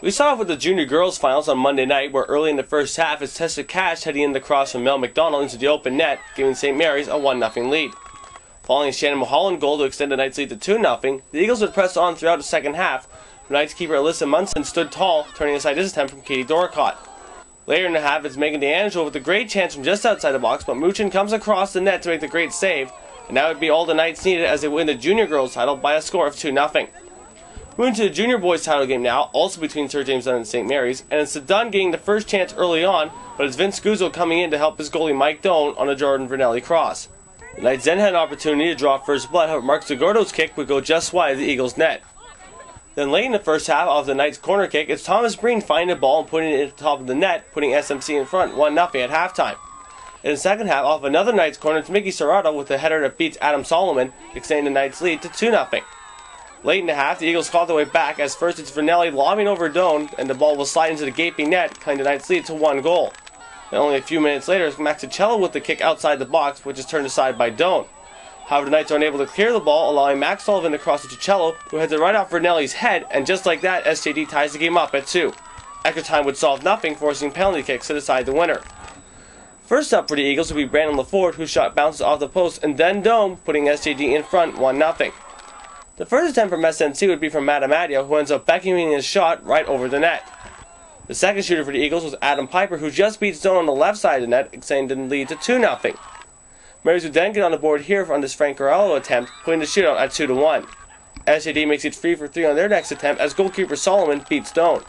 We saw it with the junior girls finals on Monday night, where early in the first half it's Tessa Cash heading in the cross from Mel McDonald into the open net, giving St. Mary's a 1-0 lead. Following a Shannon Mulholland goal to extend the Knights' lead to 2-0, the Eagles would press on throughout the second half. Knights keeper Alyssa Munson stood tall, turning aside his attempt from Katie Doricott. Later in the half, it's Megan DeAngelo with a great chance from just outside the box, but Muchin comes across the net to make the great save, and that would be all the Knights needed as they win the junior girls title by a score of 2-0. Moving to the junior boys title game now, also between Sir James Dunn and St. Mary's, and it's the Dunn getting the first chance early on, but it's Vince Guzzo coming in to help his goalie Mike Doan on a Jordan Vernelli cross. The Knights then had an opportunity to draw first blood, however Mark Zagordo's kick would go just wide of the Eagles' net. Then late in the first half, off the Knights' corner kick, it's Thomas Breen finding the ball and putting it at the top of the net, putting SMC in front 1-0 at halftime. In the second half, off another Knights corner, it's Mickey Serrato with a header that beats Adam Solomon, extending the Knights' lead to 2-0. Late in the half, the Eagles called their way back as first it's Vernelli lobbing over Doan, and the ball will slide into the gaping net, cutting the Knights' lead to 1 goal. Then only a few minutes later, it's Maxicello with the kick outside the box, which is turned aside by Doan. However, the Knights are unable to clear the ball, allowing Max Sullivan to cross to Cicello, who heads it right off Vernelli's head, and just like that, SJD ties the game up at 2. Extra time would solve nothing, forcing penalty kicks to decide the winner. First up for the Eagles would be Brandon LaForde, whose shot bounces off the post, and then Dome, putting SJD in front 1-0. The first attempt from SNC would be from Matt Amadio, who ends up backhanding his shot right over the net. The second shooter for the Eagles was Adam Piper, who just beats Doan on the left side of the net, extending the lead to 2-0. Marys would then get on the board here on this Frank Corallo attempt, putting the shootout at 2-1. SJD makes it 3 for 3 on their next attempt as goalkeeper Solomon beats Doan.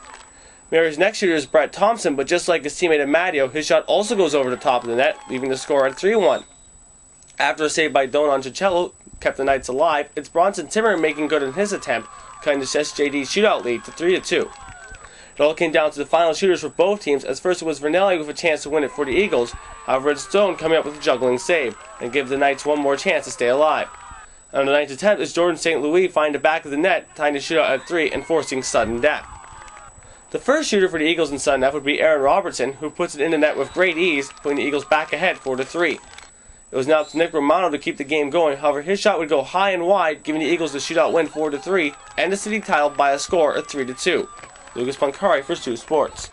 Mary's next shooter is Brett Thompson, but just like his teammate Amadio, his shot also goes over the top of the net, leaving the score at 3-1. After a save by Doan on Cicello kept the Knights alive, it's Bronson Timmer making good on his attempt, cutting the SJD shootout lead to 3-2. It all came down to the final shooters for both teams, as first it was Vernelli with a chance to win it for the Eagles. However, it's Doan coming up with a juggling save, and gives the Knights one more chance to stay alive. On the ninth attempt, it's Jordan St. Louis finding the back of the net, tying the shootout at 3 and forcing sudden death. The first shooter for the Eagles in sudden death would be Aaron Robertson, who puts it in the net with great ease, putting the Eagles back ahead 4-3. It was now up to Nick Romano to keep the game going, however his shot would go high and wide, giving the Eagles the shootout win 4-3, and the city title by a score of 3-2. Lucas Pancari for Sioux Sports.